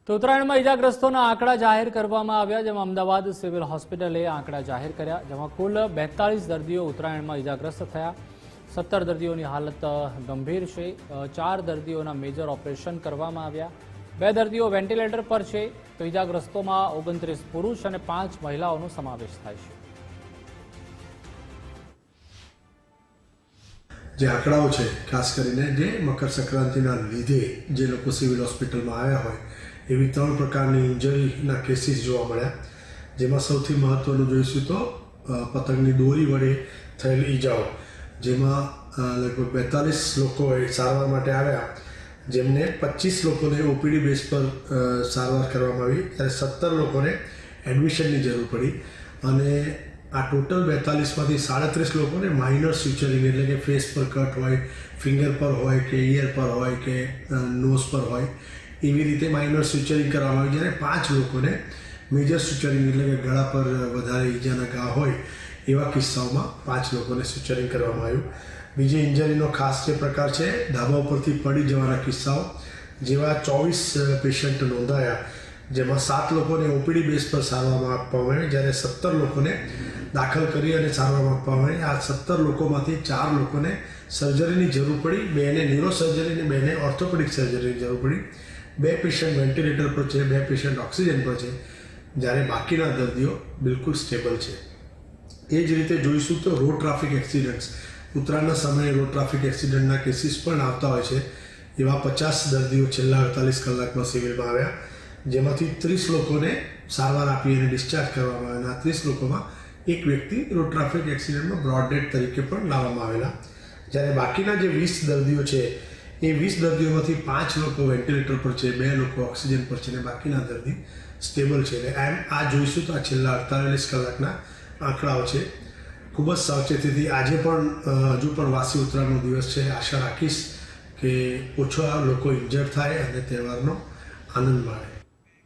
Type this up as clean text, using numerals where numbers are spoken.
તો ઉત્તરાયણમાં ઇજાગ્રસ્તોના આંકડા જાહેર કરવામાં આવ્યા, જેમાં અમદાવાદ સિવિલ હોસ્પિટલે આંકડા જાહેર કર્યા, જેમાં કુલ 42 દર્દીઓ ઉત્તરાયણમાં ઇજાગ્રસ્ત થયા. 17 દર્દીઓની હાલત ગંભીર છે. 4 દર્દીઓના મેજર ઓપરેશન કરવામાં આવ્યા. 2 દર્દીઓ વેન્ટિલેટર પર છે. તો ઇજાગ્રસ્તોમાં 29 પુરુષ અને 5 મહિલાઓનો સમાવેશ થાય છે. જે આંકડાઓ છે, ખાસ કરીને જે મકર સંક્રાંતિના લીધે જે લોકો સિવિલ હોસ્પિટલમાં આવ્યા હોય એવી 3 પ્રકારની ઇન્જરીના કેસીસ જોવા મળ્યા. જેમાં સૌથી મહત્ત્વનું જોઈશું તો પતંગની દોરી વડે થયેલ ઈજાઓ, જેમાં લગભગ 42 લોકો સારવાર માટે આવ્યા, જેમને 25 લોકોને ઓપીડી બેઝ પર સારવાર કરવામાં આવી, ત્યારે 17 લોકોને એડમિશનની જરૂર પડી. અને આ ટોટલ 42માંથી 37 લોકોને માઇનર સ્યુચરિંગ, એટલે કે ફેસ પર કટ હોય, ફિંગર પર હોય કે ઇયર પર હોય કે નોઝ પર હોય, એવી રીતે માઇનર સ્યુચરિંગ કરવામાં આવી. જ્યારે 5 લોકોને મેજર સ્યુચરિંગ, એટલે કે ગળા પર વધારે ઈજાના ઘા હોય એવા કિસ્સાઓમાં 5 લોકોને સ્યુચરિંગ કરવામાં આવ્યું. બીજી ઇન્જરીનો ખાસ જે પ્રકાર છે, ધાબા ઉપરથી પડી જવાના કિસ્સાઓ, જેવા 24 પેશન્ટ નોંધાયા, જેમાં 7 લોકોને ઓપીડી બેઝ પર સારવારમાં આપવામાં આવી, જ્યારે 17 લોકોને દાખલ કરી અને સારવારમાં આપવામાં આવી. આ 17 લોકોમાંથી 4 લોકોને સર્જરીની જરૂર પડી, 2ને ન્યુરો સર્જરી અને 2ને ઓર્થોપેડિક સર્જરીની જરૂર પડી. 2 પેશન્ટ વેન્ટિલેટર પર છે, 2 પેશન્ટ ઓક્સિજન પર છે, જ્યારે બાકીના દર્દીઓ બિલકુલ સ્ટેબલ છે. એ જ રીતે જોઈશું તો રોડ ટ્રાફિક એક્સિડન્ટ્સ, ઉત્તરાયણના સમયે રોડ ટ્રાફિક એક્સિડન્ટના કેસીસ પણ આવતા હોય છે. એવા 50 દર્દીઓ છેલ્લા 48 કલાકમાં સિવિલમાં આવ્યા, જેમાંથી 30 લોકોને સારવાર આપી અને ડિસ્ચાર્જ કરવામાં આવ્યા. 30 લોકોમાં એક વ્યક્તિ રોડ ટ્રાફિક એક્સિડન્ટમાં બ્રોડ ડેડ તરીકે પણ લાવવામાં આવેલા. જ્યારે બાકીના જે 20 દર્દીઓ છે, એ 20 દર્દીઓમાંથી 5 લોકો વેન્ટિલેટર પર છે, 2 લોકો ઓક્સિજન પર છે અને બાકીના દર્દી સ્ટેબલ છે. એમ આ જોઈશું તો આ છેલ્લા 48 કલાકના આંકડાઓ છે. ખૂબ જ સાવચેતીથી આજે પણ હજુ પણ વાસી ઉત્તરાયણનો દિવસ છે. આશા રાખીશ કે ઓછા લોકો ઇન્જર્ડ થાય અને તહેવારનો આનંદ માણે.